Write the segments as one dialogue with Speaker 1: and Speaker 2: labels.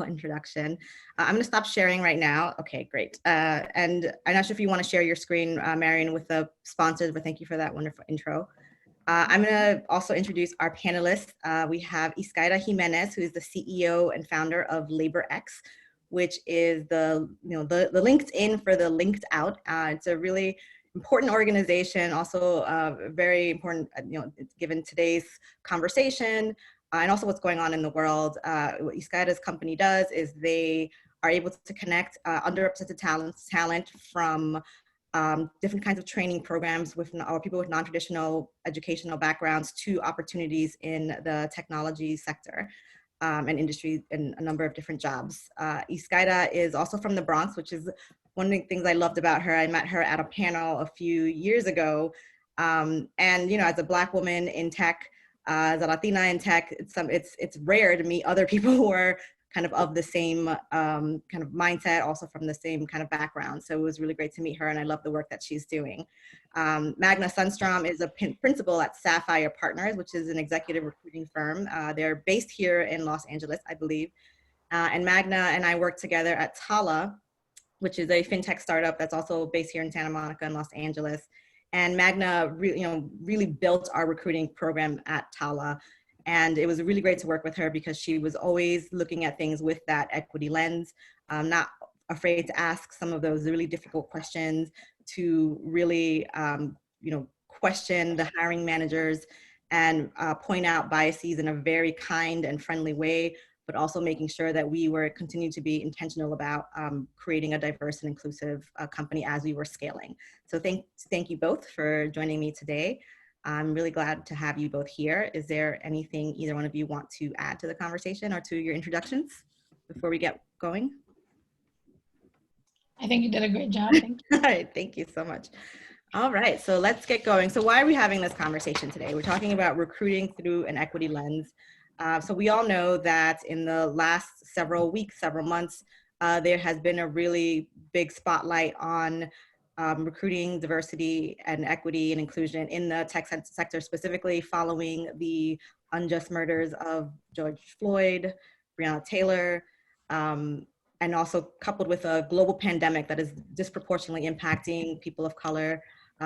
Speaker 1: introduction. I'm going to stop sharing right now. Okay, great. And I'm not sure if you want to share your screen, Marion, with the sponsors, but thank you for that wonderful intro. I'm going to also introduce our panelists. We have Yscaira Jimenez, who is the CEO and founder of LaborX, which is the LinkedIn for the linked out. It's a really important organization, also very important, given today's conversation and also what's going on in the world. What Yscaira's company does is they are able to connect underrepresented talent from different kinds of training programs with or people with non-traditional educational backgrounds to opportunities in the technology sector and industry and a number of different jobs. Yscaira is also from the Bronx, which is one of the things I loved about her. I met her at a panel a few years ago. And as a Black woman in tech, as a Latina in tech, it's rare to meet other people who are kind of the same kind of mindset, also from the same kind of background. So it was really great to meet her, and I love the work that she's doing. Magna Sundstrom is a principal at Safire Partners, which is an executive recruiting firm. They're based here in Los Angeles, I believe. And Magna and I work together at Tala, which is a fintech startup that's also based here in Santa Monica and Los Angeles. And Magna really built our recruiting program at Tala. And it was really great to work with her because she was always looking at things with that equity lens, not afraid to ask some of those really difficult questions, to really question the hiring managers and point out biases in a very kind and friendly way, but also making sure that we were continuing to be intentional about creating a diverse and inclusive company as we were scaling. So thank you both for joining me today. I'm really glad to have you both here. Is there anything either one of you want to add to the conversation or to your introductions before we get going?
Speaker 2: I think you did a great job. Thank you.
Speaker 1: All right, thank you so much. All right, so let's get going. So why are we having this conversation today? We're talking about recruiting through an equity lens. So we all know that in the last several weeks, several months, there has been a really big spotlight on recruiting diversity and equity and inclusion in the tech sector, specifically following the unjust murders of George Floyd, Breonna Taylor, and also coupled with a global pandemic that is disproportionately impacting people of color,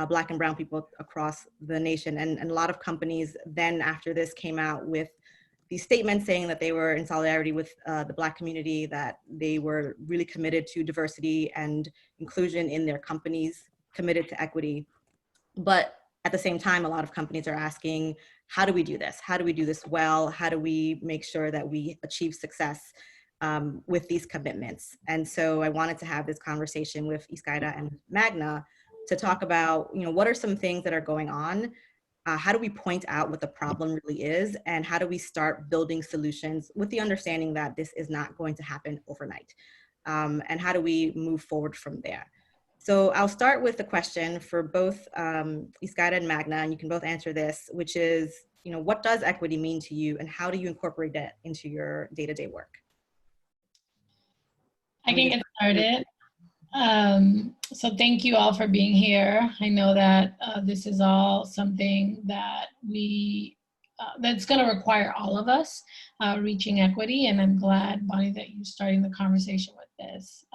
Speaker 1: Black and brown people across the nation. And a lot of companies then after this came out with these statements saying that they were in solidarity with the Black community, that they were really committed to diversity and inclusion in their companies, committed to equity. But at the same time, a lot of companies are asking, how do we do this? How do we do this well? How do we make sure that we achieve success with these commitments? And so I wanted to have this conversation with Yscaira and Magna to talk about, what are some things that are going on? How do we point out what the problem really is? And how do we start building solutions with the understanding that this is not going to happen overnight? And how do we move forward from there? So I'll start with the question for both Yscaira and Magna, and you can both answer this, which is, what does equity mean to you and how do you incorporate that into your day-to-day work?
Speaker 2: I can get started. So thank you all for being here. I know that this is all something that that's going to require all of us reaching equity, and I'm glad, Bonnie, that you're starting the conversation with this.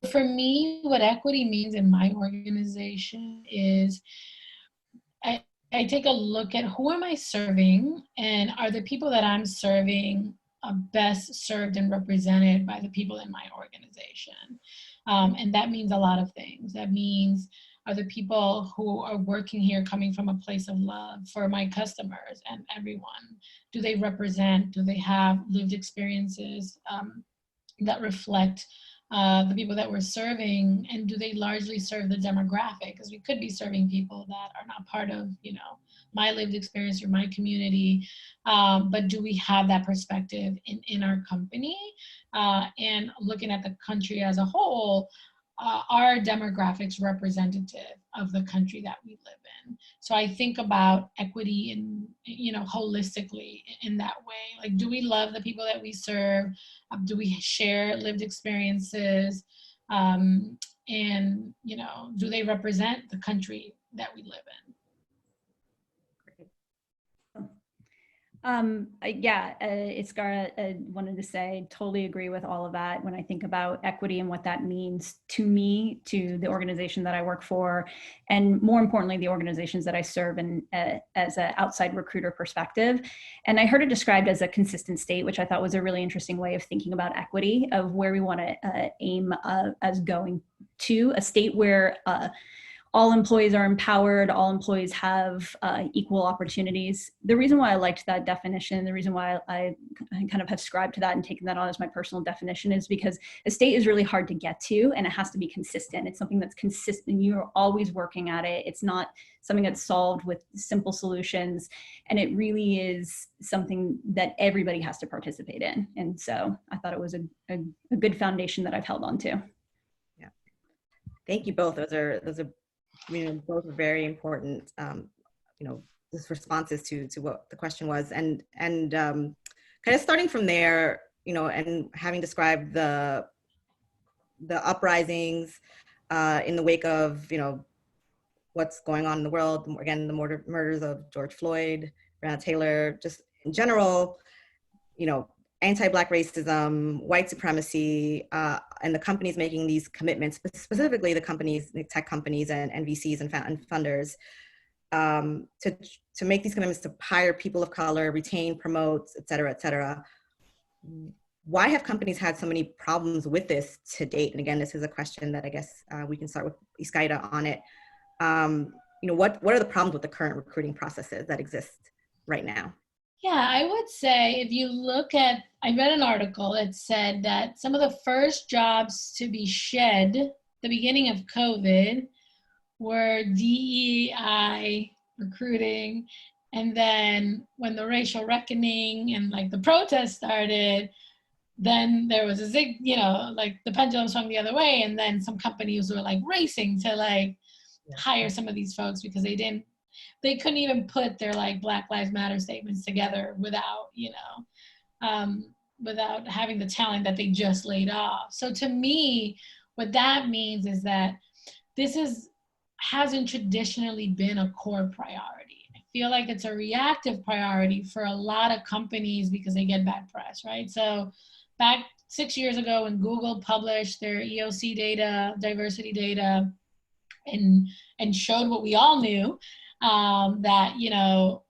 Speaker 2: So for me, what equity means in my organization is I take a look at who am I serving, and are the people that I'm serving best served and represented by the people in my organization. And that means a lot of things. That means, are the people who are working here coming from a place of love for my customers and everyone? Do they represent, do they have lived experiences that reflect the people that we're serving? And do they largely serve the demographic? Because we could be serving people that are not part of, my lived experience or my community, but do we have that perspective in our company? And looking at the country as a whole, are demographics representative of the country that we live in? So I think about equity in, holistically in that way. Like, do we love the people that we serve? Do we share lived experiences? And, do they represent the country that we live in?
Speaker 3: Yeah, Yscaira, wanted to say, totally agree with all of that. When I think about equity and what that means to me, to the organization that I work for, and more importantly, the organizations that I serve in as an outside recruiter perspective. And I heard it described as a consistent state, which I thought was a really interesting way of thinking about equity, of where we want to aim as going to a state where all employees are empowered, all employees have equal opportunities. The reason why I liked that definition, the reason why I kind of have ascribed to that and taken that on as my personal definition, is because a state is really hard to get to, and it has to be consistent. It's something that's consistent. You're always working at it. It's not something that's solved with simple solutions. And it really is something that everybody has to participate in. And so I thought it was a good foundation that I've held on to.
Speaker 1: Yeah. Thank you both. Those are both are very important, just responses to what the question was, and kind of starting from there, and having described the uprisings in the wake of, what's going on in the world, again, the murders of George Floyd, Breonna Taylor, just in general, anti-Black racism, white supremacy, and the companies making these commitments, specifically the companies, the tech companies and VCs and funders, to make these commitments to hire people of color, retain, promote, et cetera, et cetera. Why have companies had so many problems with this to date? And again, this is a question that I guess we can start with Yscaira on it. What are the problems with the current recruiting processes that exist right now?
Speaker 2: Yeah, I would say if you look at, I read an article that said that some of the first jobs to be shed at the beginning of COVID were DEI recruiting. And then when the racial reckoning and like the protests started, then there was a zig, like the pendulum swung the other way. And then some companies were like racing to like hire some of these folks because they couldn't even put their like Black Lives Matter statements together without, without having the talent that they just laid off. So to me, what that means is that this hasn't traditionally been a core priority. I feel like it's a reactive priority for a lot of companies because they get bad press, right? So back 6 years ago when Google published their EOC data, diversity data, and showed what we all knew, that,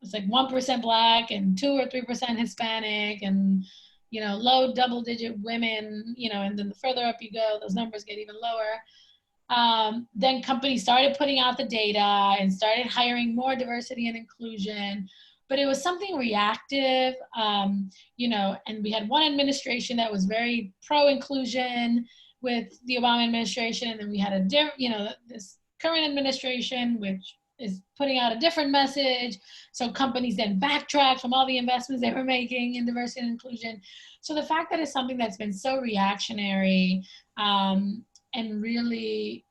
Speaker 2: it's like 1% Black and 2 or 3% Hispanic and, low double digit women, and then the further up you go, those numbers get even lower. Then companies started putting out the data and started hiring more diversity and inclusion, but it was something reactive, and we had one administration that was very pro-inclusion with the Obama administration, and then we had this current administration, which is putting out a different message. So companies then backtrack from all the investments they were making in diversity and inclusion. So the fact that it's something that's been so reactionary, and really,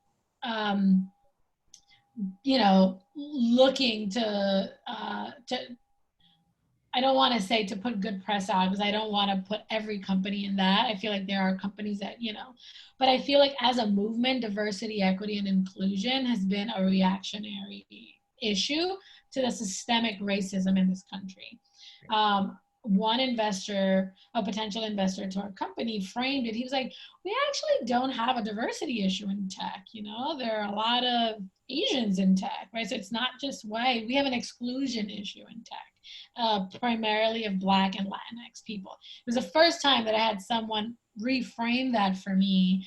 Speaker 2: looking to I don't want to say to put good press out because I don't want to put every company in that. I feel like there are companies that, but I feel like as a movement, diversity, equity, and inclusion has been a reactionary issue to the systemic racism in this country. One investor, a potential investor to our company, framed it. He was like, we actually don't have a diversity issue in tech. There are a lot of Asians in tech, right? So it's not just white. We have an exclusion issue in tech, primarily of Black and Latinx people. It was the first time that I had someone reframe that for me.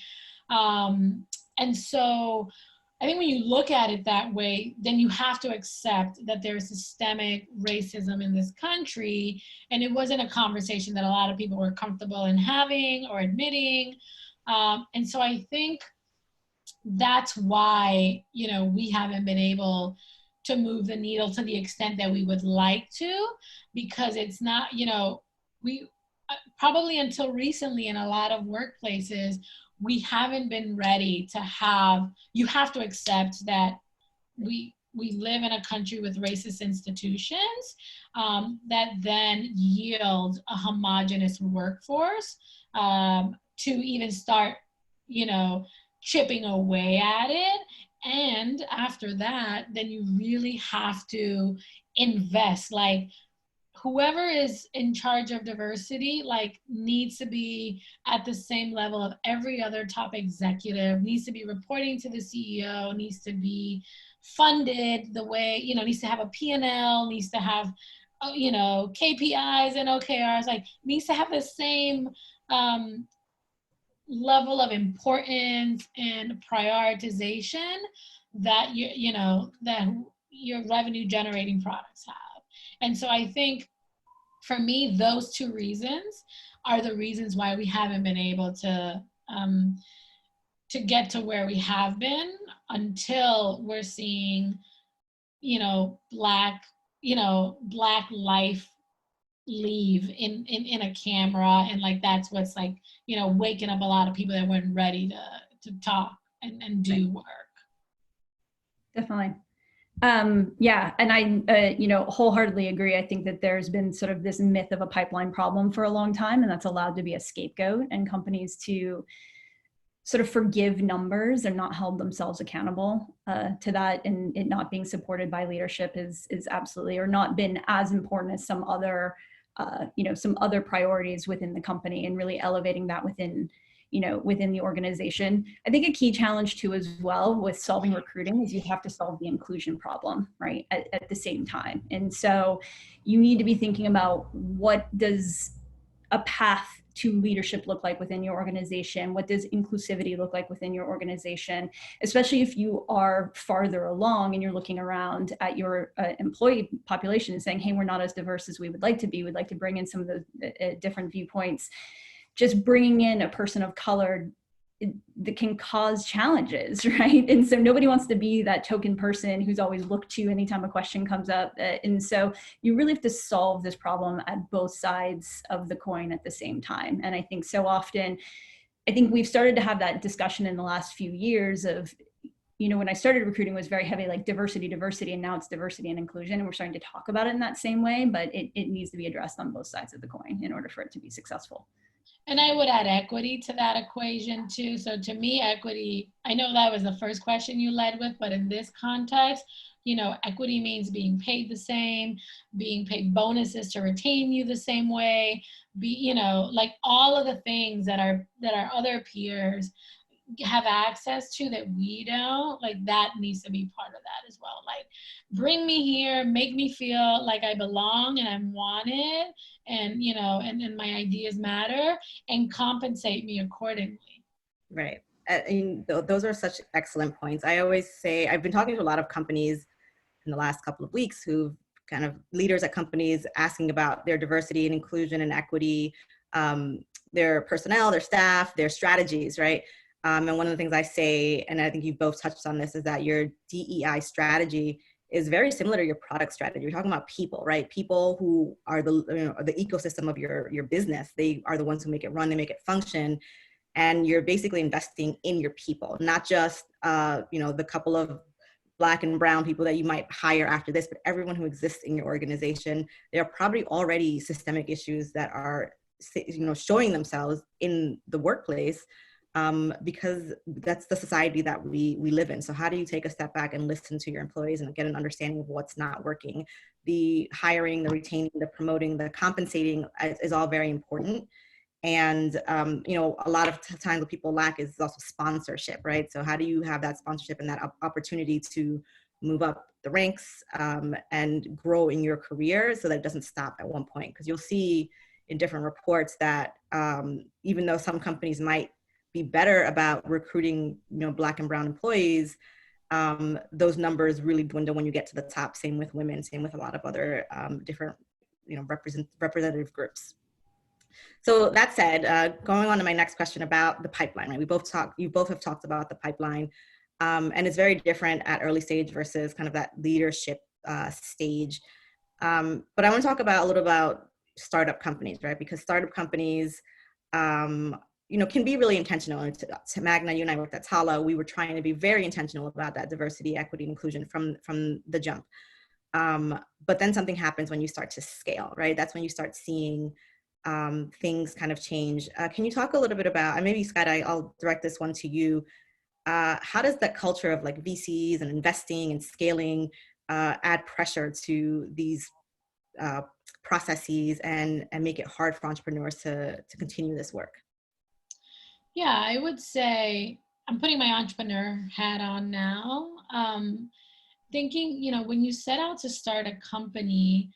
Speaker 2: And so I think when you look at it that way, then you have to accept that there's systemic racism in this country. And it wasn't a conversation that a lot of people were comfortable in having or admitting. And so I think that's why, we haven't been able to move the needle to the extent that we would like to, because it's not, we probably until recently in a lot of workplaces, we haven't been ready to you have to accept that we live in a country with racist institutions that then yield a homogenous workforce to even start, chipping away at it. And after that, then you really have to invest. Like, whoever is in charge of diversity, like, needs to be at the same level of every other top executive, needs to be reporting to the CEO, needs to be funded the way, you know, needs to have a P&L, needs to have, you know, KPIs and OKRs, like, needs to have the same level of importance and prioritization that you know, that your revenue generating products have. And so I think for me, those two reasons are the reasons why we haven't been able to get to where we have been until we're seeing, you know, Black life leave in a camera, and like that's what's like, you know, waking up a lot of people that weren't ready to talk and do work.
Speaker 3: Definitely. Yeah, and I, you know, wholeheartedly agree. I think that there's been sort of this myth of a pipeline problem for a long time, and that's allowed to be a scapegoat, and companies to sort of forgive numbers and not hold themselves accountable to that, and it not being supported by leadership is absolutely, or not been as important as some other, you know, some other priorities within the company, and really elevating that within, you know, within the organization. I think a key challenge too as well with solving recruiting is you have to solve the inclusion problem, right, at the same time. And so you need to be thinking about, what does a path to leadership look like within your organization? What does inclusivity look like within your organization? Especially if you are farther along and you're looking around at your employee population and saying, hey, we're not as diverse as we would like to be. We'd like to bring in some of the different viewpoints. Just bringing in a person of color that can cause challenges, right? And so nobody wants to be that token person who's always looked to anytime a question comes up. And so you really have to solve this problem at both sides of the coin at the same time. And I think so often, I think we've started to have that discussion in the last few years of, you know, when I started recruiting, it was very heavy, like diversity, and now it's diversity and inclusion. And we're starting to talk about it in that same way, but it needs to be addressed on both sides of the coin in order for it to be successful.
Speaker 2: And I would add equity to that equation too. So to me, equity, I know that was the first question you led with, but in this context, you know, equity means being paid the same, being paid bonuses to retain you the same way, you know, like all of the things that our other peers have access to that we don't, like that needs to be part of that as well. Like, bring me here, make me feel like I belong and I'm wanted, and, you know, and my ideas matter, and compensate me accordingly.
Speaker 1: Right. I mean, those are such excellent points. I always say, I've been talking to a lot of companies in the last couple of weeks who've kind of leaders at companies asking about their diversity and inclusion and equity, their personnel, their staff, their strategies, right? And one of the things I say, and I think you've both touched on this, is that your DEI strategy is very similar to your product strategy. You're talking about people, right? People who are the, you know, the ecosystem of your business. They are the ones who make it run, they make it function. And you're basically investing in your people, not just, you know, the couple of Black and brown people that you might hire after this, but everyone who exists in your organization. There are probably already systemic issues that are, you know, showing themselves in the workplace, because that's the society that we live in. So how do you take a step back and listen to your employees and get an understanding of what's not working? The hiring, the retaining, the promoting, the compensating is all very important. And, you know, a lot of times what people lack is also sponsorship, right? So how do you have that sponsorship and that opportunity to move up the ranks and grow in your career so that it doesn't stop at one point? Because you'll see in different reports that even though some companies might be better about recruiting, you know, Black and brown employees, those numbers really dwindle when you get to the top. Same with women, same with a lot of other different, you know, representative groups. So that said, going on to my next question about the pipeline, right? You both have talked about the pipeline, and it's very different at early stage versus kind of that leadership stage. But I want to talk about a little about startup companies, right? Because startup companies, you know, can be really intentional. And to Magna, you and I worked at Tala, we were trying to be very intentional about that diversity, equity, and inclusion from the jump. But then something happens when you start to scale, right? That's when you start seeing things kind of change. Can you talk a little bit about, and maybe Scott, I'll direct this one to you. How does that culture of like VCs and investing and scaling add pressure to these processes and make it hard for entrepreneurs to continue this work?
Speaker 2: Yeah, I would say I'm putting my entrepreneur hat on now. Thinking, when you set out to start a company,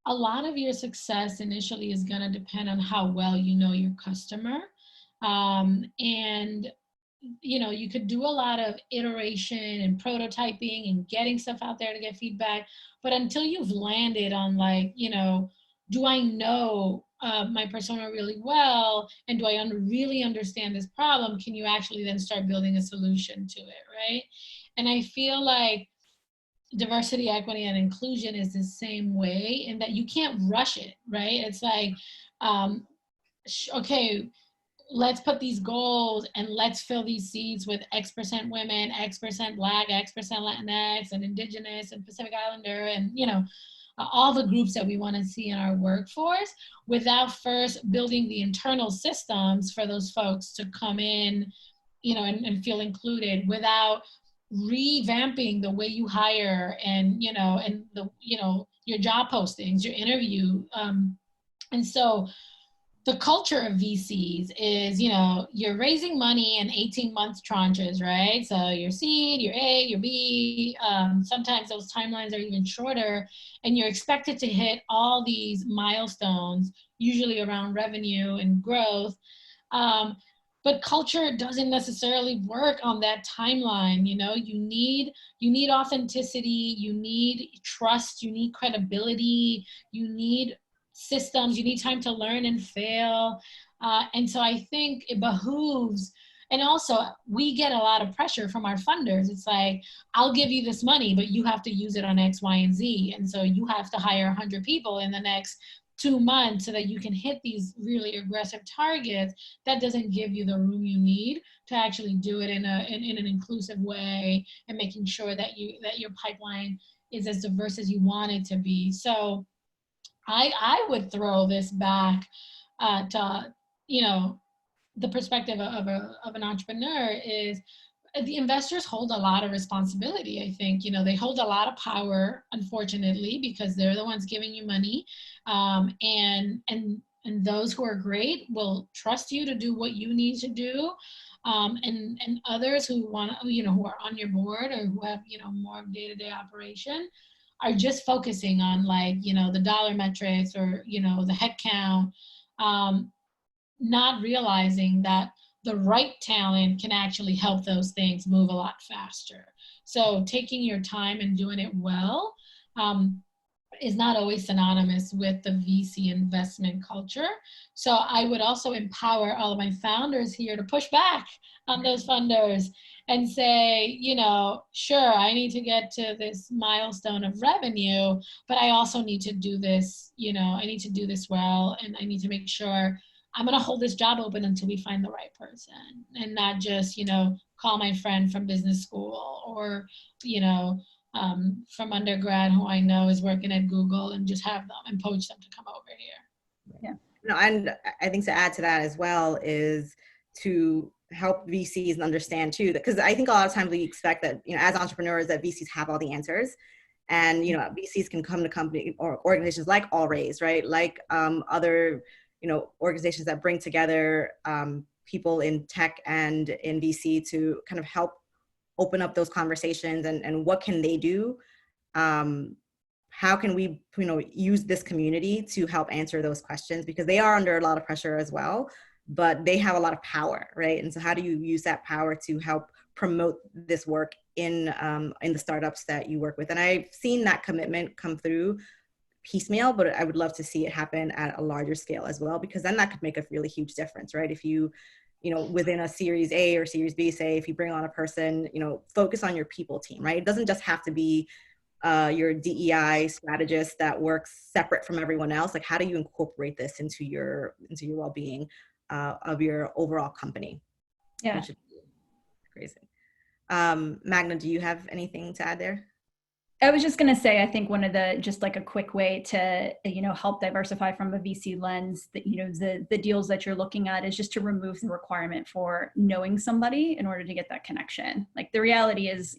Speaker 2: a lot of your success initially is going to depend on how well you know your customer. And you could do a lot of iteration and prototyping and getting stuff out there to get feedback. But until you've landed on do I know my persona really well? And do I really understand this problem? Can you actually then start building a solution to it, right? And I feel like diversity, equity, and inclusion is the same way in that you can't rush it, right? It's like, okay, let's put these goals and let's fill these seats with X% women, X% Black, X% Latinx, and Indigenous, and Pacific Islander, and all the groups that we want to see in our workforce, without first building the internal systems for those folks to come in, and feel included, without revamping the way you hire and your job postings, your interview. And so the culture of VCs is, you're raising money in 18-month tranches, right? So your seed, your A, your B, sometimes those timelines are even shorter, and you're expected to hit all these milestones, usually around revenue and growth. But culture doesn't necessarily work on that timeline. You need authenticity, you need trust, you need credibility, you need systems, you need time to learn and fail. And so I think it behooves, and also we get a lot of pressure from our funders. It's like, I'll give you this money, but you have to use it on X, Y, and Z. And so you have to hire 100 people in the next 2 months so that you can hit these really aggressive targets. That doesn't give you the room you need to actually do it in an inclusive way, and making sure that your pipeline is as diverse as you want it to be. So I would throw this back to, the perspective of an entrepreneur is, the investors hold a lot of responsibility. I think, they hold a lot of power, unfortunately, because they're the ones giving you money. And those who are great will trust you to do what you need to do. And others who want, who are on your board, or who have, more day-to-day operation, are just focusing on the dollar metrics, or, the head count, not realizing that the right talent can actually help those things move a lot faster. So taking your time and doing it well is not always synonymous with the VC investment culture. So I would also empower all of my founders here to push back on those funders and say, sure, I need to get to this milestone of revenue, but I also need to do this, I need to do this well, and I need to make sure I'm going to hold this job open until we find the right person, and not just, call my friend from business school, or, from undergrad who I know is working at Google, and just have them and poach them to come over here.
Speaker 3: Yeah.
Speaker 1: No, and I think to add to that as well is to help VCs understand too, because I think a lot of times we expect that, as entrepreneurs, that VCs have all the answers. And, VCs can come to company or organizations like All Raise, right? Like other, organizations that bring together people in tech and in VC to kind of help open up those conversations, and what can they do? How can we, use this community to help answer those questions, because they are under a lot of pressure as well, but they have a lot of power, right? And so how do you use that power to help promote this work in the startups that you work with? And I've seen that commitment come through piecemeal, but I would love to see it happen at a larger scale as well, because then that could make a really huge difference, right? If you, within a Series A or Series B, say, if you bring on a person, focus on your people team, right? It doesn't just have to be your DEI strategist that works separate from everyone else. Like, how do you incorporate this into your well-being of your overall company?
Speaker 3: Yeah.
Speaker 1: Which is crazy. Magna, do you have anything to add there?
Speaker 3: I was just going to say, I think one of the, just like a quick way to, help diversify from a VC lens, that, the deals that you're looking at is just to remove the requirement for knowing somebody in order to get that connection. Like the reality is,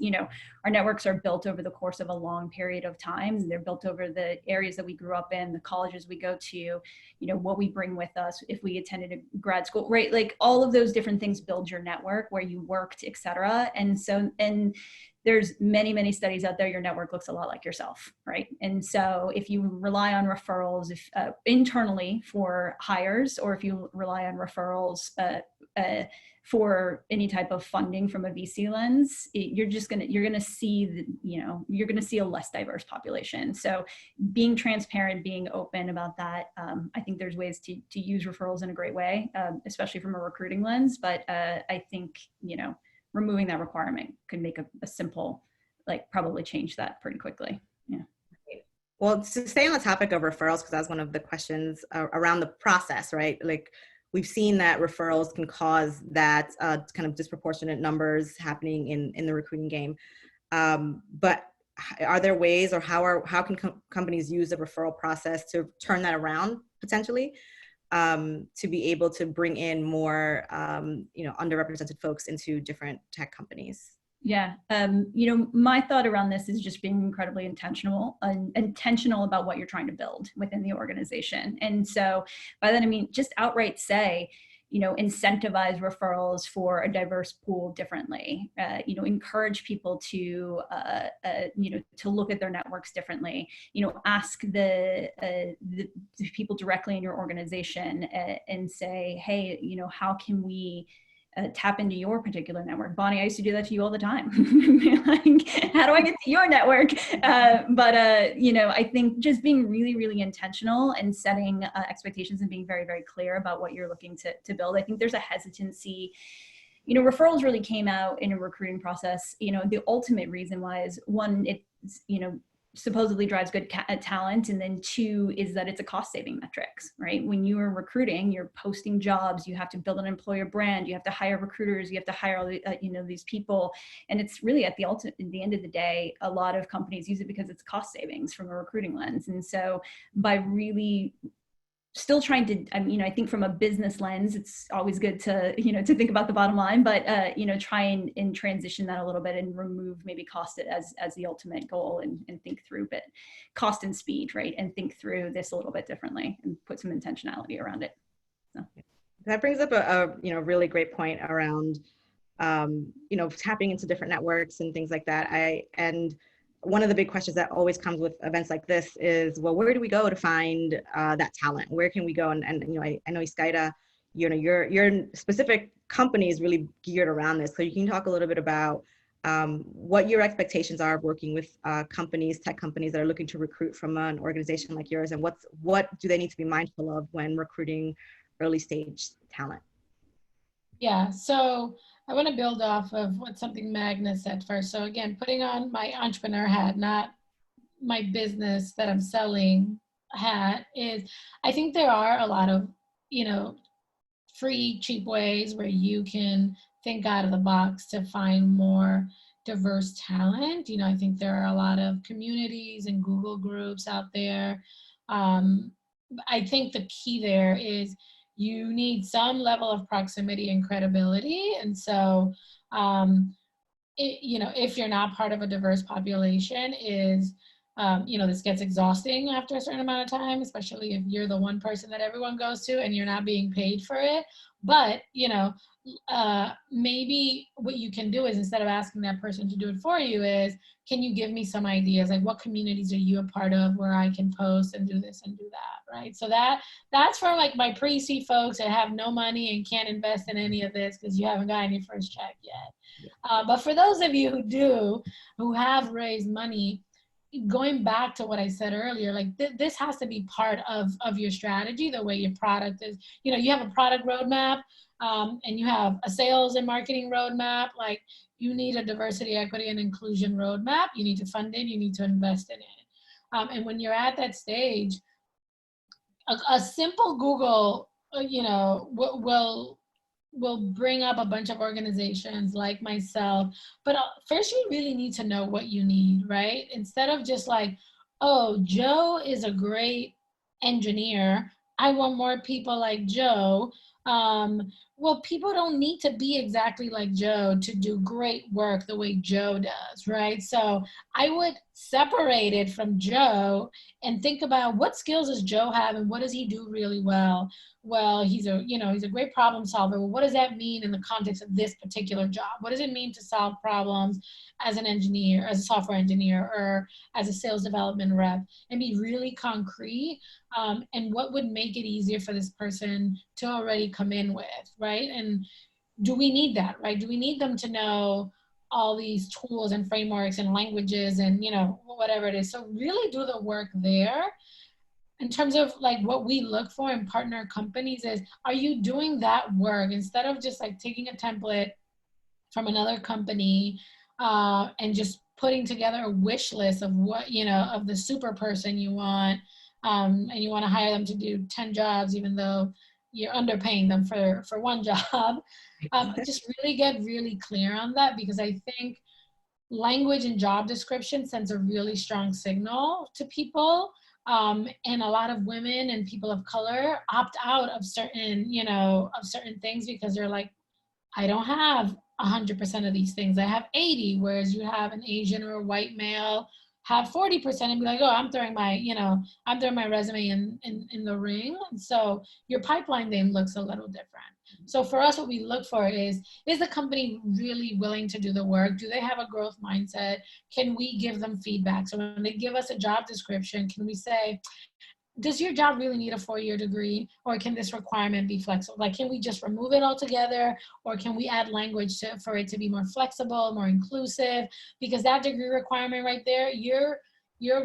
Speaker 3: our networks are built over the course of a long period of time. They're built over the areas that we grew up in, the colleges we go to, what we bring with us, if we attended a grad school, right? Like all of those different things build your network, where you worked, et cetera. And so, there's many, many studies out there. Your network looks a lot like yourself, right? And so if you rely on referrals internally for hires, or if you rely on referrals for any type of funding from a VC lens, you're gonna see you're gonna see a less diverse population. So being transparent, being open about that, I think there's ways to use referrals in a great way, especially from a recruiting lens. But I think removing that requirement could make a simple, probably change that pretty quickly. Yeah.
Speaker 1: Well, to stay on the topic of referrals, because that's one of the questions around the process, right? Like we've seen that referrals can cause that kind of disproportionate numbers happening in the recruiting game. But are there ways, or how can companies use the referral process to turn that around potentially? To be able to bring in more, underrepresented folks into different tech companies?
Speaker 3: Yeah. My thought around this is just being incredibly intentional about what you're trying to build within the organization. And so by that, I mean, just outright say, incentivize referrals for a diverse pool differently, encourage people to look at their networks differently, ask the people directly in your organization and say, hey, how can we tap into your particular network? Bonnie, I used to do that to you all the time. Like, how do I get to your network? But I think just being really, really intentional and setting expectations and being very, very clear about what you're looking to build. I think there's a hesitancy. Referrals really came out in a recruiting process. The ultimate reason why is, one, it's, supposedly drives good talent, and then two is that it's a cost saving metrics, right? When you are recruiting, you're posting jobs, you have to build an employer brand, you have to hire recruiters, you have to hire all the, these people, and it's really at the end of the day, a lot of companies use it because it's cost savings from a recruiting lens. And so by really still trying to, I think from a business lens, it's always good to, to think about the bottom line, but, try and transition that a little bit and remove maybe cost as the ultimate goal, and think through, but cost and speed, right? And think through this a little bit differently and put some intentionality around it. So.
Speaker 1: That brings up a really great point around, tapping into different networks and things like that. And one of the big questions that always comes with events like this is, well, where do we go to find that talent? Where can we go? And I know Yscaira, your specific company is really geared around this. So you can talk a little bit about what your expectations are of working with tech companies that are looking to recruit from an organization like yours, and what do they need to be mindful of when recruiting early stage talent?
Speaker 2: Yeah, so I want to build off of what something Magna said first. So again, putting on my entrepreneur hat, not my business that I'm selling hat, is I think there are a lot of, free, cheap ways where you can think out of the box to find more diverse talent. I think there are a lot of communities and Google groups out there. I think the key there is you need some level of proximity and credibility. And so, if you're not part of a diverse population, this gets exhausting after a certain amount of time, especially if you're the one person that everyone goes to and you're not being paid for it. But, maybe what you can do is, instead of asking that person to do it for you, is, can you give me some ideas? Like, what communities are you a part of where I can post and do this and do that, right? So that's for like my pre-seed folks that have no money and can't invest in any of this because you haven't gotten your first check yet. But for those of you who have raised money, going back to what I said earlier, like this has to be part of your strategy, the way your product is. You have a product roadmap, and you have a sales and marketing roadmap. Like, you need a diversity, equity, and inclusion roadmap. You need to fund it. You need to invest in it. And when you're at that stage, a simple Google, will bring up a bunch of organizations like myself, but first you really need to know what you need, right? Instead of just like, oh, Joe is a great engineer, I want more people like Joe. Well, people don't need to be exactly like Joe to do great work the way Joe does, right? So I would separate it from Joe and think about what skills does Joe have and what does he do really well. Well, he's a great problem solver. Well, what does that mean in the context of this particular job? What does it mean to solve problems as an engineer, as a software engineer, or as a sales development rep, and be really concrete, and what would make it easier for this person to already come in with, right? And do we need that, right? Do we need them to know all these tools and frameworks and languages and, whatever it is? So really do the work there. In terms of like what we look for in partner companies is, are you doing that work instead of just like taking a template from another company and just putting together a wish list of what, of the super person you want, and you want to hire them to do 10 jobs, even though you're underpaying them for one job. Just really get really clear on that, because I think language and job description sends a really strong signal to people. And a lot of women and people of color opt out of certain things because they're like, I don't have 100% of these things. I have 80, whereas you have an Asian or a white male have 40% and be like, oh, I'm throwing my resume in the ring. And so your pipeline then looks a little different. So for us, what we look for is the company really willing to do the work? Do they have a growth mindset? Can we give them feedback? So when they give us a job description, can we say, does your job really need a 4-year degree, or can this requirement be flexible? Like, can we just remove it altogether, or can we add language for it to be more flexible, more inclusive? Because that degree requirement right there, you're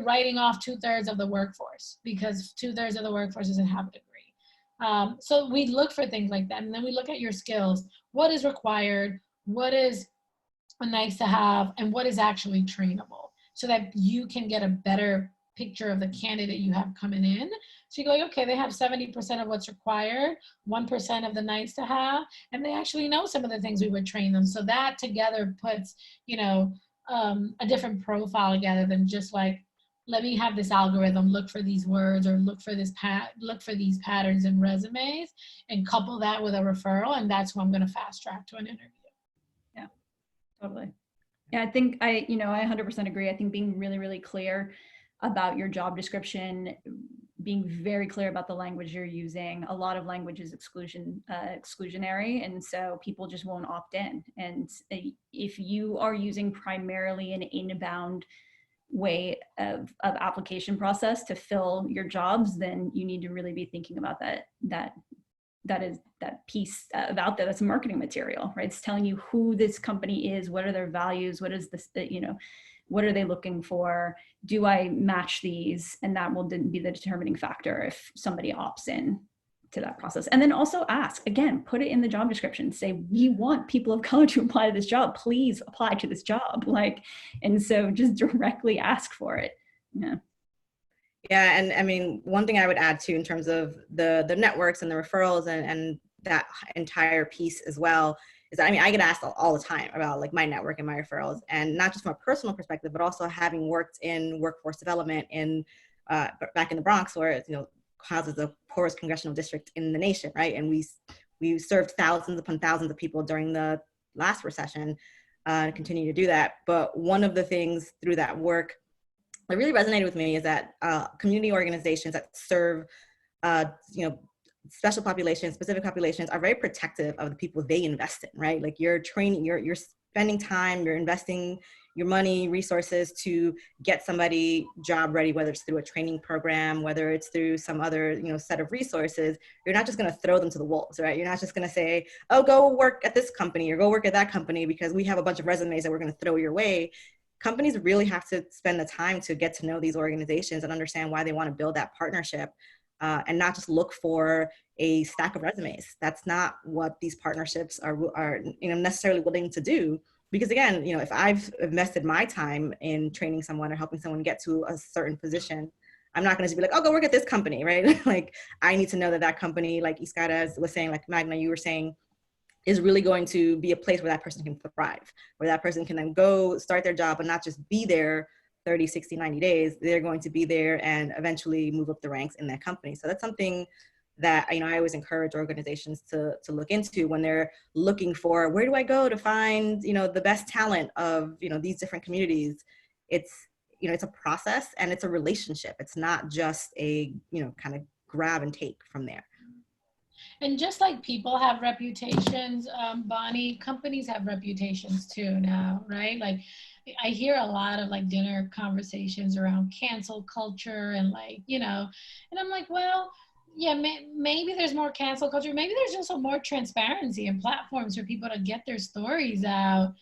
Speaker 2: writing off 2/3 of the workforce, because 2/3 of the workforce doesn't have a degree. So we look for things like that, and then we look at your skills. What is required? What is a nice to have? And what is actually trainable, so that you can get a better picture of the candidate you have coming in. So you go, okay, they have 70% of what's required, 1% of the nice to have, and they actually know some of the things we would train them. So that together puts, a different profile together than just like, let me have this algorithm look for these words, or look for these patterns in resumes, and couple that with a referral, and that's who I'm going to fast track to an interview.
Speaker 3: Yeah, totally. Yeah, I think I 100% agree. I think being really, really clear about your job description, being very clear about the language you're using. A lot of language is exclusionary, and so people just won't opt in. And if you are using primarily an inbound way of application process to fill your jobs, then you need to really be thinking about that piece out there that's marketing material, right? It's telling you who this company is, what are their values, what is this, what are they looking for? Do I match these? And that will be the determining factor if somebody opts in to that process. And then also ask, again, put it in the job description, say, we want people of color to apply to this job, please apply to this job. And so just directly ask for it. Yeah.
Speaker 1: Yeah, and I mean, one thing I would add too, in terms of the networks and the referrals and that entire piece as well, is that, I mean, I get asked all the time about like my network and my referrals, and not just from a personal perspective, but also having worked in workforce development back in the Bronx, where houses the poorest congressional district in the nation, right? And we served thousands upon thousands of people during the last recession, and continue to do that. But one of the things through that work that really resonated with me is that community organizations that serve, special populations, specific populations, are very protective of the people they invest in, right? Like you're training, you're spending time, you're investing your money, resources to get somebody job ready, whether it's through a training program, whether it's through some other, set of resources. You're not just going to throw them to the wolves, right? You're not just going to say, oh, go work at this company or go work at that company because we have a bunch of resumes that we're going to throw your way. Companies really have to spend the time to get to know these organizations and understand why they want to build that partnership. And not just look for a stack of resumes. That's not what these partnerships are necessarily willing to do. Because again, if I've invested my time in training someone or helping someone get to a certain position, I'm not going to be like, oh, go work at this company, right? Like I need to know that company, like Yscaira was saying, like Magna, you were saying, is really going to be a place where that person can thrive, where that person can then go start their job and not just be there 30, 60, 90 days. They're going to be there and eventually move up the ranks in that company. So that's something that, you know, I always encourage organizations to look into when they're looking for, where do I go to find, you know, the best talent of, you know, these different communities. It's, you know, it's a process and it's a relationship. It's not just a, you know, kind of grab and take from there.
Speaker 2: And just like people have reputations, Bonnie, companies have reputations too now, right? Like I hear a lot of like dinner conversations around cancel culture and like, you know, and I'm like, well, yeah, maybe there's more cancel culture. Maybe there's also more transparency and platforms for people to get their stories out.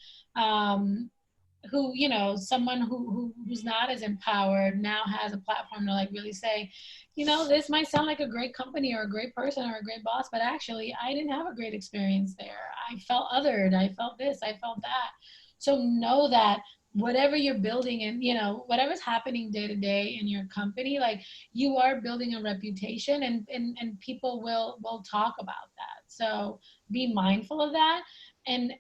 Speaker 2: Who, you know, someone who's not as empowered now has a platform to like really say, you know, this might sound like a great company or a great person or a great boss, but actually I didn't have a great experience there. I felt othered. I felt this, I felt that. So know that whatever you're building and, you know, whatever's happening day to day in your company, like you are building a reputation and people will talk about that. So be mindful of that and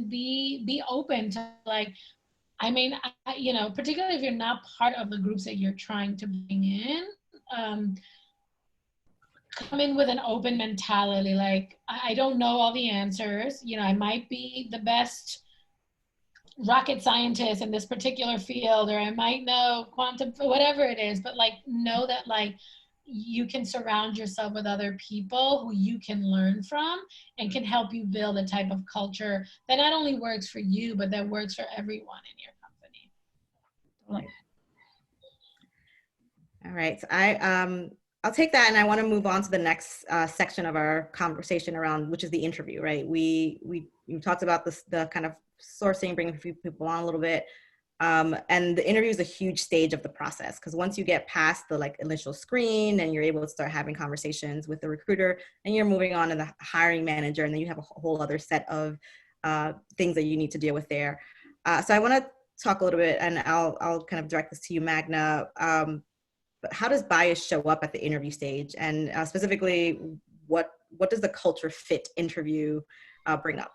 Speaker 2: be open to like, I mean, you know, particularly if you're not part of the groups that you're trying to bring in, come in with an open mentality. Like, I don't know all the answers. You know, I might be the best rocket scientist in this particular field, or I might know quantum, whatever it is, but like, know that like, you can surround yourself with other people who you can learn from and can help you build a type of culture that not only works for you, but that works for everyone in your company.
Speaker 1: All right, so I'll take that, and I want to move on to the next section of our conversation around, which is the interview, right? We talked about this, the kind of sourcing, bringing a few people on a little bit, and the interview is a huge stage of the process, because once you get past the like initial screen and you're able to start having conversations with the recruiter, and you're moving on to the hiring manager, and then you have a whole other set of things that you need to deal with there. So I want to talk a little bit, and I'll kind of direct this to you, Magna. But how does bias show up at the interview stage, and specifically, what does the culture fit interview bring up?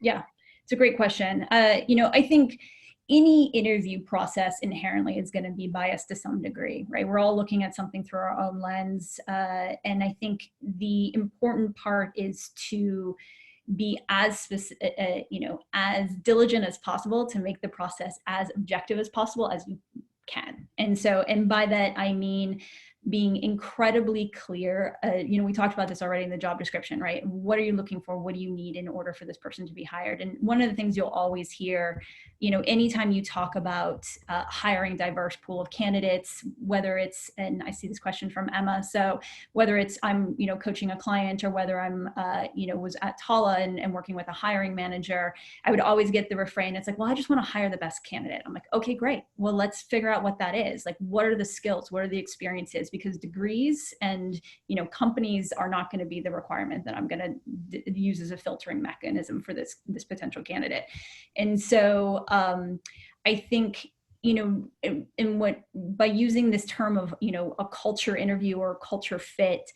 Speaker 3: Yeah, it's a great question. You know, I think any interview process inherently is going to be biased to some degree, right? We're all looking at something through our own lens, and I think the important part is to be as you know, as diligent as possible to make the process as objective as possible as you can. And so, and by that, I mean being incredibly clear. You know, we talked about this already in the job description, right? What are you looking for? What do you need in order for this person to be hired? And one of the things you'll always hear, you know, anytime you talk about hiring diverse pool of candidates, whether it's, and I see this question from Emma, so whether it's I'm, you know, coaching a client, or whether I'm, you know, was at Tala and working with a hiring manager, I would always get the refrain. It's like, well, I just want to hire the best candidate. I'm like, okay, great. Well, let's figure out what that is. Like, what are the skills? What are the experiences? Because degrees and, you know, companies are not going to be the requirement that I'm going to use as a filtering mechanism for this potential candidate. And so I think, you know, in what, by using this term of, you know, a culture interview or culture fit,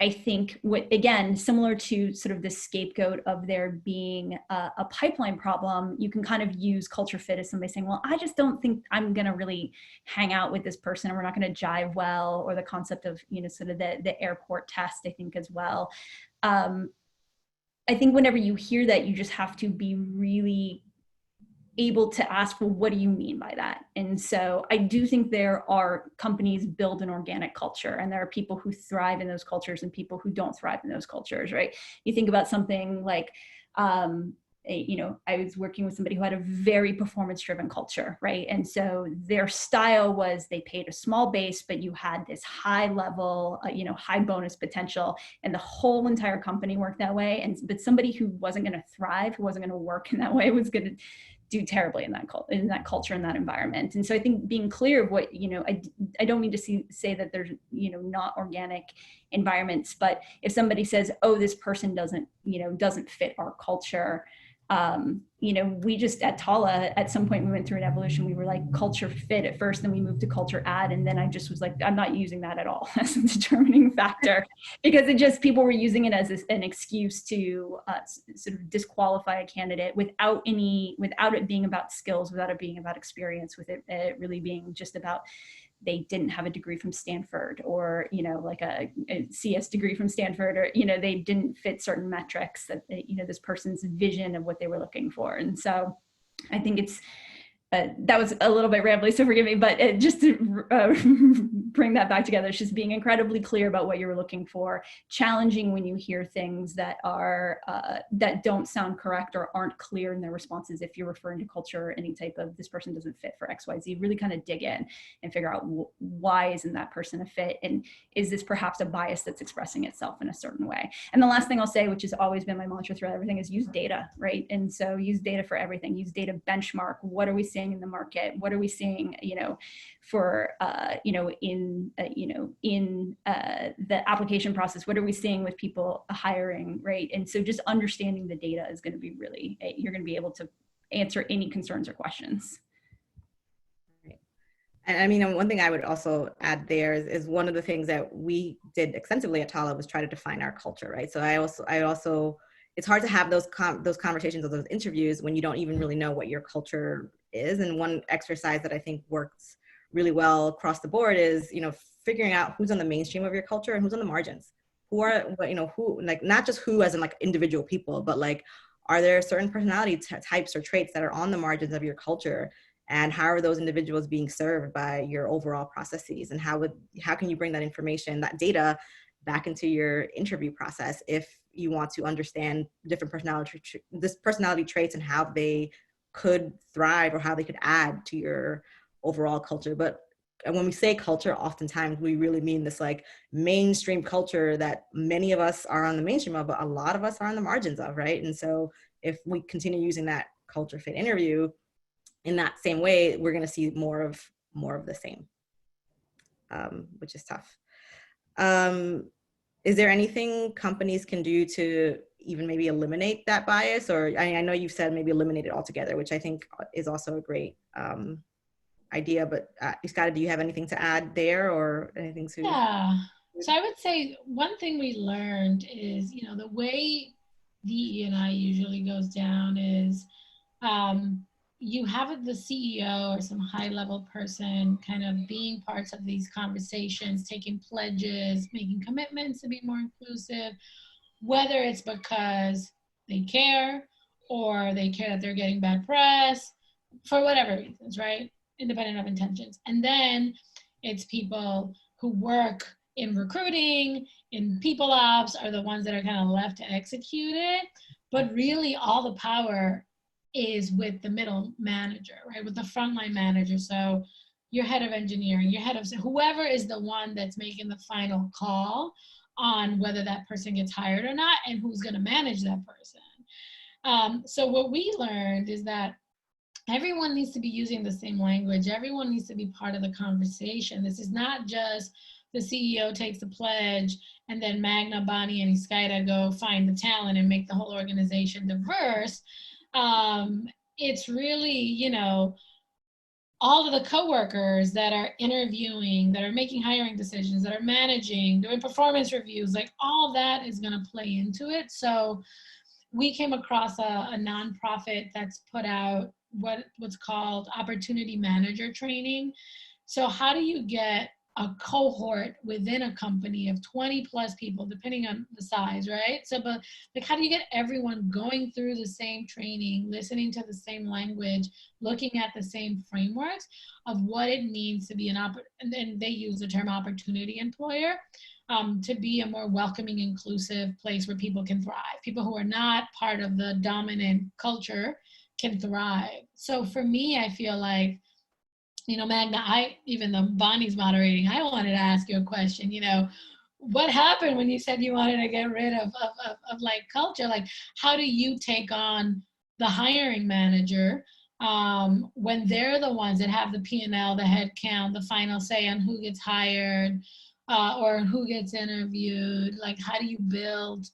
Speaker 3: I think what, again, similar to sort of the scapegoat of there being a pipeline problem, you can kind of use culture fit as somebody saying, well, I just don't think I'm going to really hang out with this person, and we're not going to jive well, or the concept of, you know, sort of the airport test, I think, as well. I think whenever you hear that, you just have to be really able to ask, well, what do you mean by that? And so I do think there are companies build an organic culture, and there are people who thrive in those cultures and people who don't thrive in those cultures, right? You think about something like, you know, I was working with somebody who had a very performance-driven culture, right? And so their style was they paid a small base, but you had this high level, you know, high bonus potential, and the whole entire company worked that way. And but somebody who wasn't going to thrive, who wasn't going to work in that way, was going to do terribly in that culture, in that environment. And so I think being clear of what, you know, I don't mean to say that there's, you know, not organic environments, but if somebody says, oh, this person doesn't, you know, doesn't fit our culture, You know, we just at Tala, at some point we went through an evolution. We were like culture fit at first, then we moved to culture add. And then I just was like, I'm not using that at all as a determining factor, because it just, people were using it as an excuse to sort of disqualify a candidate without it being about skills, without it being about experience, with it really being just about, they didn't have a degree from Stanford, or, you know, like a CS degree from Stanford, or, you know, they didn't fit certain metrics that, you know, this person's vision of what they were looking for. And so I think it's, that was a little bit rambly, so forgive me, but just to bring that back together, it's just being incredibly clear about what you're looking for, challenging when you hear things that are, that don't sound correct or aren't clear in their responses. If you're referring to culture or any type of, this person doesn't fit for XYZ, really kind of dig in and figure out why isn't that person a fit? And is this perhaps a bias that's expressing itself in a certain way? And the last thing I'll say, which has always been my mantra throughout everything, is use data, right? And so use data for everything. Use data benchmark. What are we seeing in the market? What are we seeing, you know, for, you know, in the application process? What are we seeing with people hiring, right? And so just understanding the data is going to be really, you're going to be able to answer any concerns or questions.
Speaker 1: And I mean, one thing I would also add there is one of the things that we did extensively at Tala was try to define our culture, right? So I also, it's hard to have those conversations or those interviews when you don't even really know what your culture is. And one exercise that I think works really well across the board is, you know, figuring out who's on the mainstream of your culture and who's on the margins. Who are, you know, who, like, not just who as in like individual people, but like, are there certain personality types or traits that are on the margins of your culture? And how are those individuals being served by your overall processes? And how can you bring that information, that data, back into your interview process if you want to understand different personality traits and how they could thrive or how they could add to your overall culture? But when we say culture, oftentimes we really mean this like mainstream culture that many of us are on the mainstream of, but a lot of us are on the margins of, right? And so if we continue using that culture fit interview in that same way, we're going to see more of the same, which is tough. Is there anything companies can do to even maybe eliminate that bias? Or I know you've said maybe eliminate it altogether, which I think is also a great idea. But Yscaira, do you have anything to add there, or anything to?
Speaker 2: Yeah. So I would say one thing we learned is, you know, the way DE&I usually goes down is you have the CEO or some high-level person kind of being parts of these conversations, taking pledges, making commitments to be more inclusive, whether it's because they care or they care that they're getting bad press, for whatever reasons, right? Independent of intentions. And then it's people who work in recruiting, in people ops, are the ones that are kind of left to execute it. But really all the power is with the middle manager, right? With the frontline manager. So your head of engineering, your head of, whoever is the one that's making the final call on whether that person gets hired or not, and who's going to manage that person. So what we learned is that everyone needs to be using the same language. Everyone needs to be part of the conversation. This is not just the CEO takes the pledge and then Magna, Bonnie, and Yscaira go find the talent and make the whole organization diverse. It's really, you know, all of the coworkers that are interviewing, that are making hiring decisions, that are managing, doing performance reviews, like all that is going to play into it. So we came across a nonprofit that's put out what's called opportunity manager training. So how do you get a cohort within a company of 20 plus people, depending on the size, right? So, but like, how do you get everyone going through the same training, listening to the same language, looking at the same frameworks of what it means to be and then they use the term opportunity employer, to be a more welcoming, inclusive place where people can thrive. People who are not part of the dominant culture can thrive. So for me, I feel like, you know, Magna, even though Bonnie's moderating, I wanted to ask you a question. You know, what happened when you said you wanted to get rid of like culture? Like, how do you take on the hiring manager when they're the ones that have the P&L, the head count, the final say on who gets hired or who gets interviewed? Like, how do you build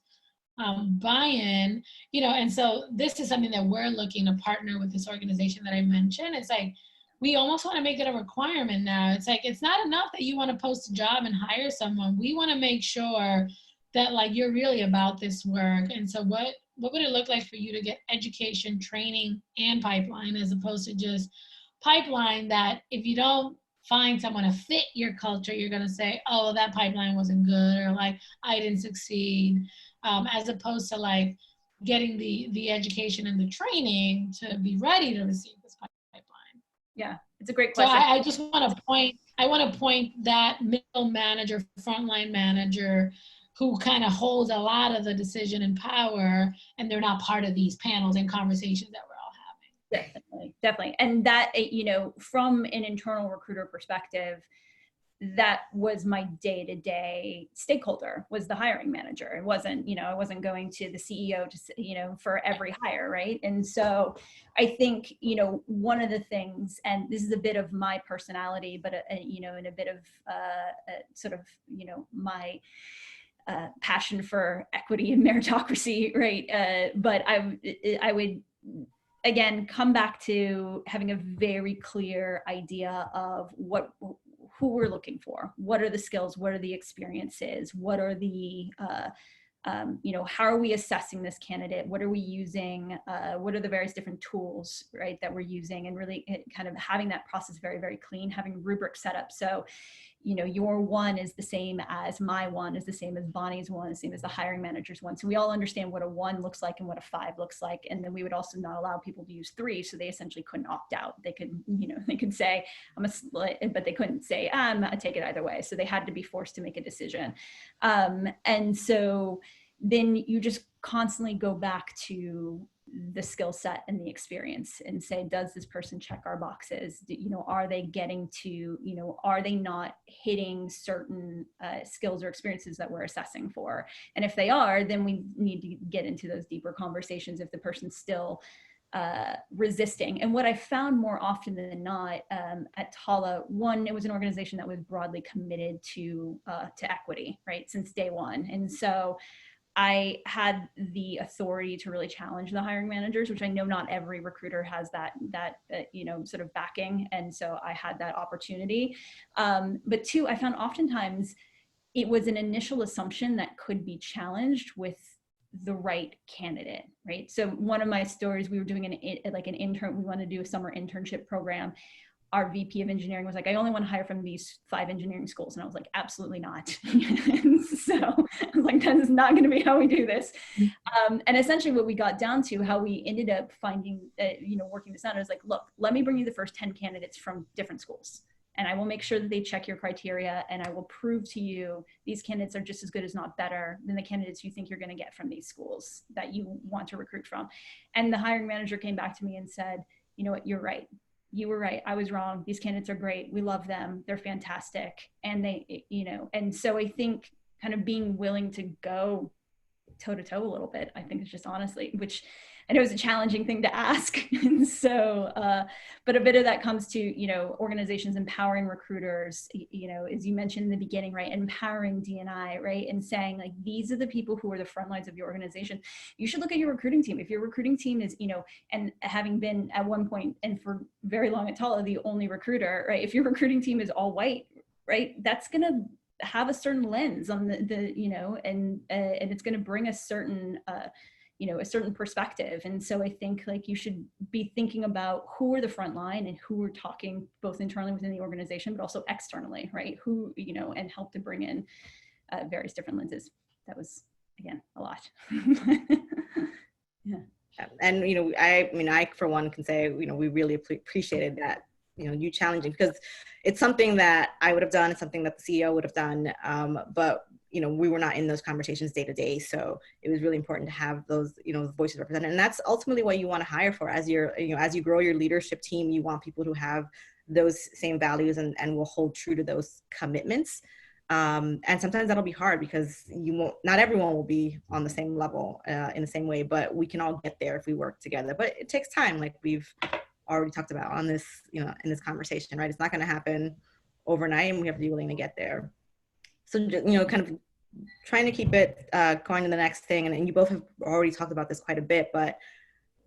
Speaker 2: buy-in, you know, and so this is something that we're looking to partner with this organization that I mentioned. It's like, we almost want to make it a requirement now. It's like, it's not enough that you want to post a job and hire someone. We want to make sure that like you're really about this work. And so what would it look like for you to get education, training, and pipeline, as opposed to just pipeline that if you don't find someone to fit your culture, you're going to say, oh, well, that pipeline wasn't good, or like, I didn't succeed, as opposed to like getting the education and the training to be ready to receive this pipeline.
Speaker 3: Yeah, it's a great
Speaker 2: So
Speaker 3: question.
Speaker 2: I just want to point that middle manager, frontline manager, who kind of holds a lot of the decision and power, and they're not part of these panels and conversations that we're all having.
Speaker 3: Definitely, definitely. And that, you know, from an internal recruiter perspective, that was my day-to-day stakeholder, was the hiring manager. It wasn't, you know, I wasn't going to the CEO to, you know, for every hire, right? And so I think, you know, one of the things, and this is a bit of my personality, but, you know, and a bit of sort of, you know, my passion for equity and meritocracy, right? But I would, again, come back to having a very clear idea of who we're looking for. What are the skills? What are the experiences? What are the, you know, how are we assessing this candidate? What are we using? What are the various different tools, right, that we're using? And really kind of having that process very, very clean, having rubrics set up. So, you know, your one is the same as my one, is the same as Bonnie's one, the same as the hiring manager's one. So we all understand what a 1 looks like and what a 5 looks like. And then we would also not allow people to use 3. So they essentially couldn't opt out. They could, you know, they could say, I'm a split, but they couldn't say, I take it either way. So they had to be forced to make a decision. And so then you just constantly go back to the skill set and the experience and say, does this person check our boxes? You know, are they getting to, you know, are they not hitting certain skills or experiences that we're assessing for? And if they are, then we need to get into those deeper conversations if the person's still resisting. And what I found more often than not at Tala, one, it was an organization that was broadly committed to equity, right, since day one. And so I had the authority to really challenge the hiring managers, which I know not every recruiter has that you know, sort of backing. And so I had that opportunity. But 2, I found oftentimes it was an initial assumption that could be challenged with the right candidate, right? So one of my stories, we were doing we wanted to do a summer internship program. Our VP of engineering was like, I only want to hire from these 5 engineering schools. And I was like, absolutely not. So I was like, that is not going to be how we do this. And essentially what we got down to, how we ended up finding, you know, working this out, is like, look, let me bring you the first 10 candidates from different schools. And I will make sure that they check your criteria. And I will prove to you these candidates are just as good as not better than the candidates you think you're going to get from these schools that you want to recruit from. And the hiring manager came back to me and said, you know what, you're right. You were right. I was wrong. These candidates are great. We love them. They're fantastic. And they, you know, and so I think kind of being willing to go toe to toe a little bit, I think it's just honestly, which I know is a challenging thing to ask. And so, but a bit of that comes to, you know, organizations empowering recruiters, you know, as you mentioned in the beginning, right? Empowering D&I, right? And saying like, these are the people who are the front lines of your organization. You should look at your recruiting team. If your recruiting team is, you know, and having been at one point and for very long at Tala, the only recruiter, right? If your recruiting team is all white, right? That's going to have a certain lens on the you know, and it's going to bring a certain, you know, a certain perspective. And so I think like you should be thinking about who are the front line and who are talking both internally within the organization, but also externally, right? Who, you know, and help to bring in various different lenses. That was, again, a lot. Yeah.
Speaker 1: And, you know, I mean, I, for one, can say, you know, we really appreciated that, you know, you challenging, because it's something that I would have done, it's something that the CEO would have done, but, you know, we were not in those conversations day to day. So it was really important to have those, you know, voices represented. And that's ultimately what you want to hire for as you're, you know, as you grow your leadership team, you want people who have those same values and will hold true to those commitments. And sometimes that'll be hard because not everyone will be on the same level in the same way, but we can all get there if we work together. But it takes time, like we've already talked about on this, you know, in this conversation, right? It's not going to happen overnight, and we have to be willing to get there. So, you know, kind of trying to keep it going to the next thing, and you both have already talked about this quite a bit, but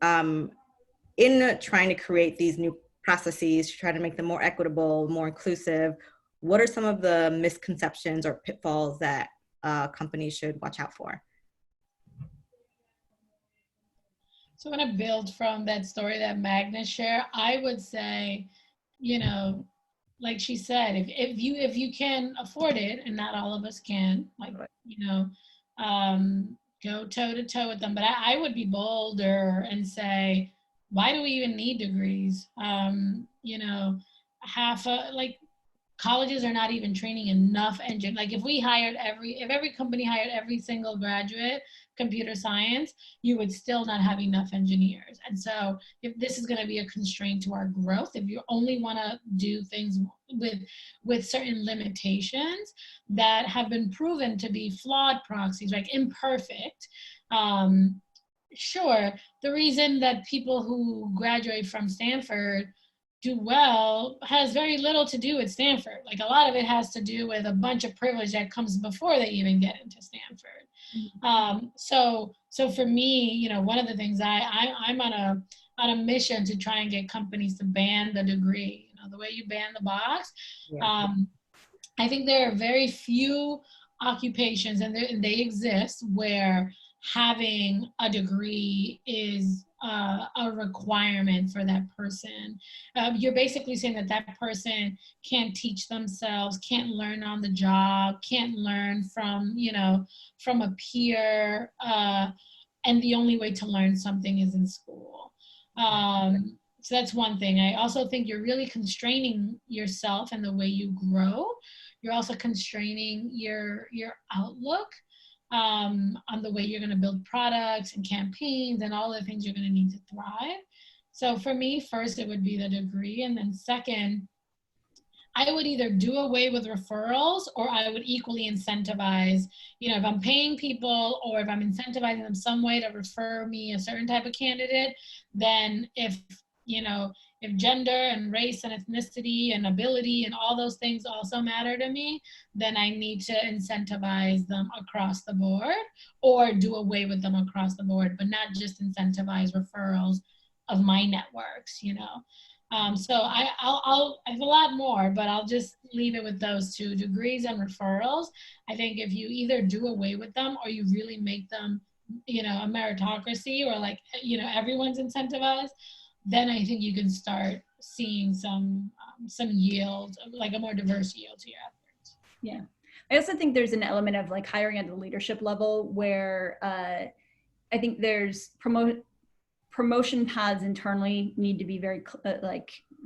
Speaker 1: in trying to create these new processes, try to make them more equitable, more inclusive, what are some of the misconceptions or pitfalls that companies should watch out for?
Speaker 2: So I'm going to build from that story that Magna shared. I would say, you know, like she said, if you can afford it, and not all of us can, like, you know, go toe to toe with them. But I would be bolder and say, why do we even need degrees? You know, like, colleges are not even training enough engine. Like, if every company hired every single graduate computer science, you would still not have enough engineers. And so if this is going to be a constraint to our growth, if you only want to do things with certain limitations that have been proven to be flawed proxies, like imperfect, sure, the reason that people who graduate from Stanford do well has very little to do with Stanford. Like, a lot of it has to do with a bunch of privilege that comes before they even get into Stanford. So for me, you know, one of the things I'm on a mission to try and get companies to ban the degree, you know, the way you ban the box. Yeah. I think there are very few occupations, and they exist, where having a degree is a requirement for that person. You're basically saying that that person can't teach themselves, can't learn on the job, can't learn from, you know, from a peer, and the only way to learn something is in school. So that's one thing. I also think you're really constraining yourself and the way you grow. You're also constraining your outlook on the way you're going to build products and campaigns and all the things you're going to need to thrive. So for me, first, it would be the degree. And then second, I would either do away with referrals, or I would equally incentivize, you know, if I'm paying people or if I'm incentivizing them some way to refer me a certain type of candidate, then if gender and race and ethnicity and ability and all those things also matter to me, then I need to incentivize them across the board, or do away with them across the board, but not just incentivize referrals of my networks, you know. So I have a lot more, but I'll just leave it with those two: degrees and referrals. I think if you either do away with them, or you really make them, you know, a meritocracy, or like, you know, everyone's incentivized, then I think you can start seeing some yield, like a more diverse yield to your efforts.
Speaker 3: Yeah. I also think there's an element of like hiring at the leadership level where I think there's promotion paths internally need to be very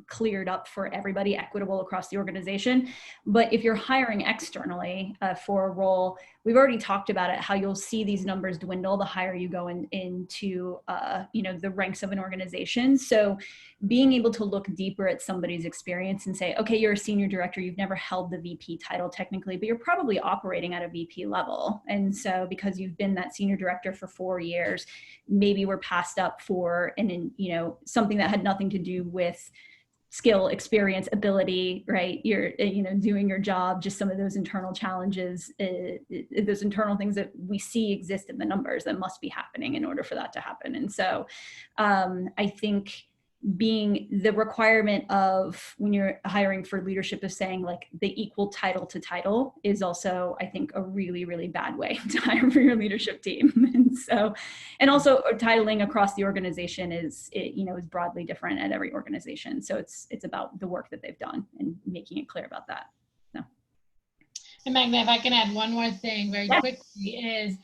Speaker 3: cleared up for everybody, equitable across the organization. But if you're hiring externally for a role, we've already talked about it, how you'll see these numbers dwindle the higher you go into the ranks of an organization. So being able to look deeper at somebody's experience and say, okay, you're a senior director, you've never held the VP title technically, but you're probably operating at a VP level. And so because you've been that senior director for 4 years, maybe we're passed up for something that had nothing to do with skill, experience, ability, right? You're, doing your job, just some of those internal challenges, those internal things that we see exist in the numbers that must be happening in order for that to happen. And so I think being the requirement of when you're hiring for leadership of saying like the equal title to title is also, I think, a really, really bad way to hire for your leadership team. And so, and also titling across the organization is broadly different at every organization. So it's about the work that they've done and making it clear about that. So.
Speaker 2: And Magna, if I can add one more thing very quickly, is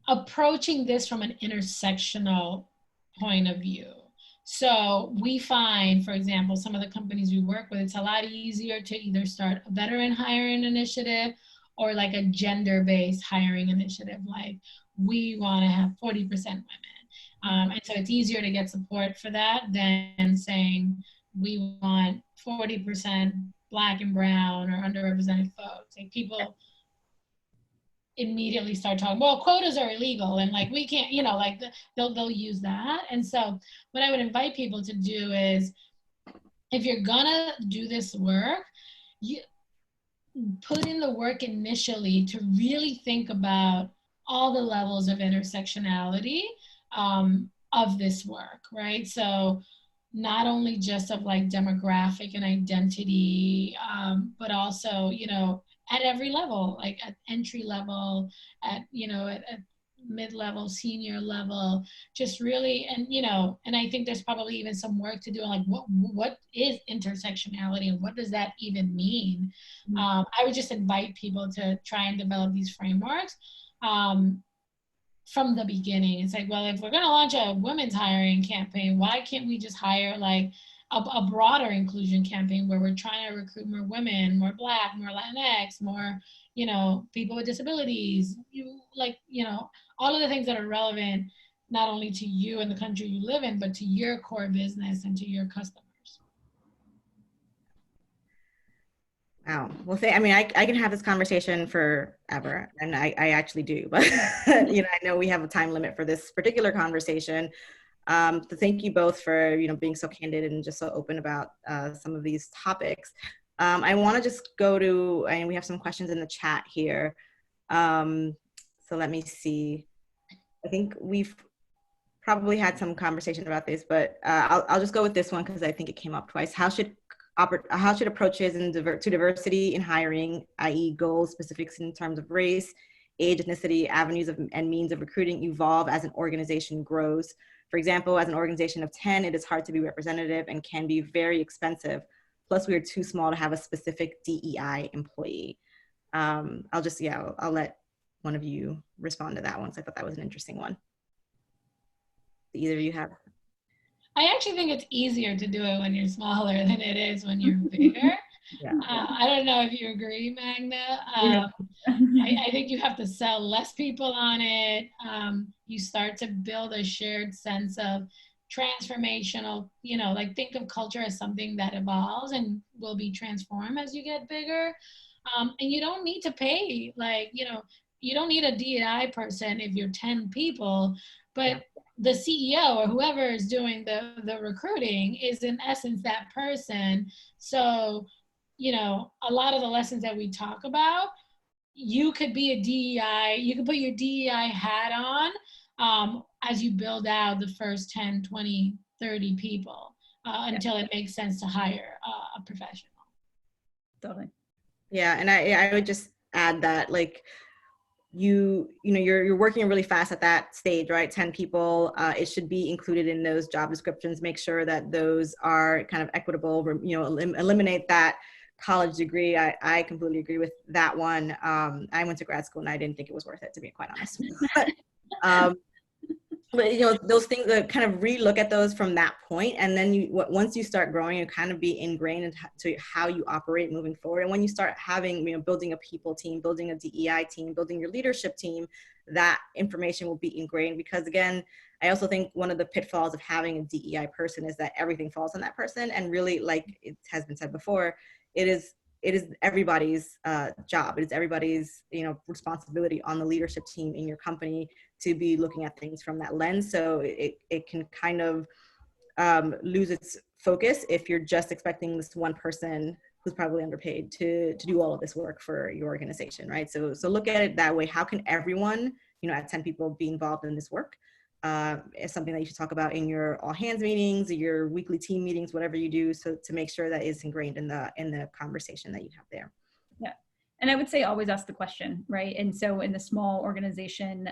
Speaker 2: approaching this from an intersectional point of view. So we find, for example, some of the companies we work with, it's a lot easier to either start a veteran hiring initiative or like a gender-based hiring initiative. Like, we want to have 40% women. And so it's easier to get support for that than saying we want 40% Black and brown or underrepresented folks. Like, people immediately start talking, well, quotas are illegal and like we can't, they'll use that. And so what I would invite people to do is, if you're gonna do this work, put in the work initially to really think about all the levels of intersectionality of this work, right? So not only just of like demographic and identity, but also, you know, at every level, like at entry level, at, you know, at mid-level, senior level, just really, and, you know, and I think there's probably even some work to do on like, what is intersectionality and what does that even mean? I would just invite people to try and develop these frameworks. From the beginning. It's like, well, if we're going to launch a women's hiring campaign, why can't we just hire like a broader inclusion campaign where we're trying to recruit more women, more Black, more Latinx, more, you know, people with disabilities, you know, all of the things that are relevant, not only to you and the country you live in, but to your core business and to your customers.
Speaker 1: Wow. Well, I mean, I can have this conversation forever, and I actually do, but you know, I know we have a time limit for this particular conversation. So thank you both for, you know, being so candid and just so open about some of these topics. I want to just go to, and we have some questions in the chat here. So let me see. I think we've probably had some conversation about this, but I'll just go with this one because I think it came up twice. How should approaches to diversity in hiring, i.e. goals, specifics in terms of race, age, ethnicity, avenues and means of recruiting evolve as an organization grows? For example, as an organization of 10, it is hard to be representative and can be very expensive. Plus, we are too small to have a specific DEI employee. I'll let one of you respond to that one. So I thought that was an interesting one. Either of you have?
Speaker 2: I actually think it's easier to do it when you're smaller than it is when you're bigger.
Speaker 1: Yeah.
Speaker 2: I don't know if you agree, Magna. I think you have to sell less people on it. You start to build a shared sense of transformational, you know, like think of culture as something that evolves and will be transformed as you get bigger. And you don't need to pay, like, you know, you don't need a DEI person if you're 10 people, but the CEO or whoever is doing the recruiting is in essence that person. So, you know, a lot of the lessons that we talk about, you could be a DEI, you could put your DEI hat on as you build out the first 10, 20, 30 people until it makes sense to hire a professional.
Speaker 3: Totally.
Speaker 1: Yeah, and I would just add that, like, you know, you're working really fast at that stage, right? 10 people, it should be included in those job descriptions. Make sure that those are kind of equitable, you know, eliminate that college degree. I completely agree with that one. I went to grad school and I didn't think it was worth it, to be quite honest. But you know, those things that kind of relook at those from that point, and then once you start growing, you kind of be ingrained into how you operate moving forward. And when you start having, you know, building a people team, building a DEI team, building your leadership team, that information will be ingrained. Because again, I also think one of the pitfalls of having a DEI person is that everything falls on that person. And really, like it has been said before, it is everybody's job. It is everybody's, you know, responsibility on the leadership team in your company to be looking at things from that lens. So it can kind of lose its focus if you're just expecting this one person who's probably underpaid to do all of this work for your organization, right? So look at it that way. How can everyone, you know, at 10 people be involved in this work? Is something that you should talk about in your all hands meetings, your weekly team meetings, whatever you do, so to make sure that is ingrained in the conversation that you have there.
Speaker 3: Yeah. And I would say always ask the question, right? And so in the small organization,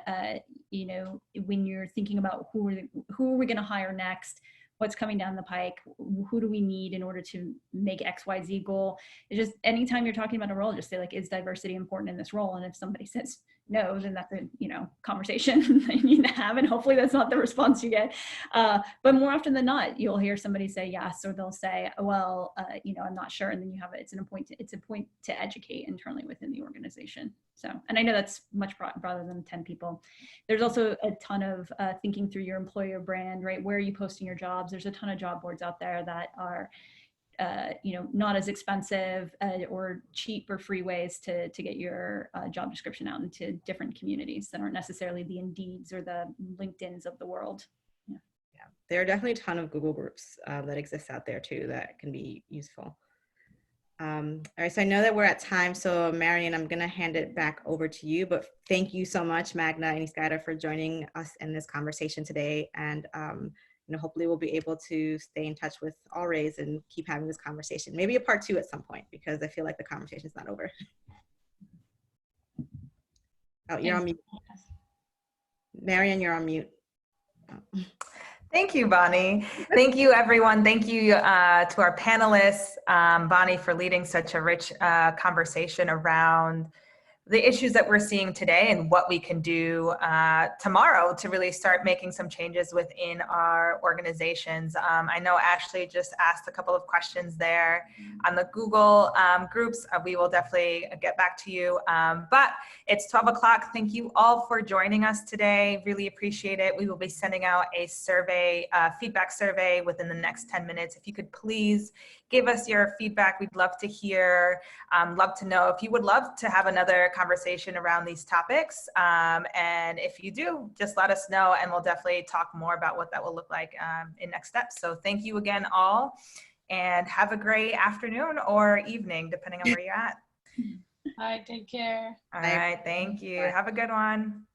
Speaker 3: you know, when you're thinking about who are we going to hire next, what's coming down the pike, who do we need in order to make XYZ goal? It's just anytime you're talking about a role, just say like, is diversity important in this role? And if somebody says no, then that's a, you know, conversation that you need to have, and hopefully that's not the response you get. But more often than not, you'll hear somebody say yes, or they'll say, well, you know, I'm not sure, and then you have it's a point to educate internally within the organization. So, and I know that's much broader than 10 people. There's also a ton of thinking through your employer brand, right? Where are you posting your jobs? There's a ton of job boards out there that are you know, not as expensive or cheap or free ways to get your job description out into different communities that aren't necessarily the Indeeds or the LinkedIns of the world. Yeah,
Speaker 1: there are definitely a ton of Google groups that exist out there too that can be useful. All right, so I know that we're at time, so Marion, I'm going to hand it back over to you, but thank you so much, Magna and Yscaira, for joining us in this conversation today. And hopefully we'll be able to stay in touch with all Rays and keep having this conversation. Maybe a part 2 at some point, because I feel like the conversation's not over. Oh, you're on mute. Marion, you're on mute. Oh.
Speaker 4: Thank you, Bonnie. Thank you, everyone. Thank you to our panelists, Bonnie, for leading such a rich conversation around the issues that we're seeing today and what we can do tomorrow to really start making some changes within our organizations. I know Ashley just asked a couple of questions there on the Google groups. We will definitely get back to you. But it's 12 o'clock. Thank you all for joining us today. Really appreciate it. We will be sending out a survey, feedback survey within the next 10 minutes. If you could please give us your feedback. We'd love to hear, love to know if you would love to have another conversation around these topics. And if you do, just let us know and we'll definitely talk more about what that will look like in next steps. So thank you again all, and have a great afternoon or evening, depending on where you're at.
Speaker 2: All right, take care.
Speaker 4: All right, thank you. Have a good one.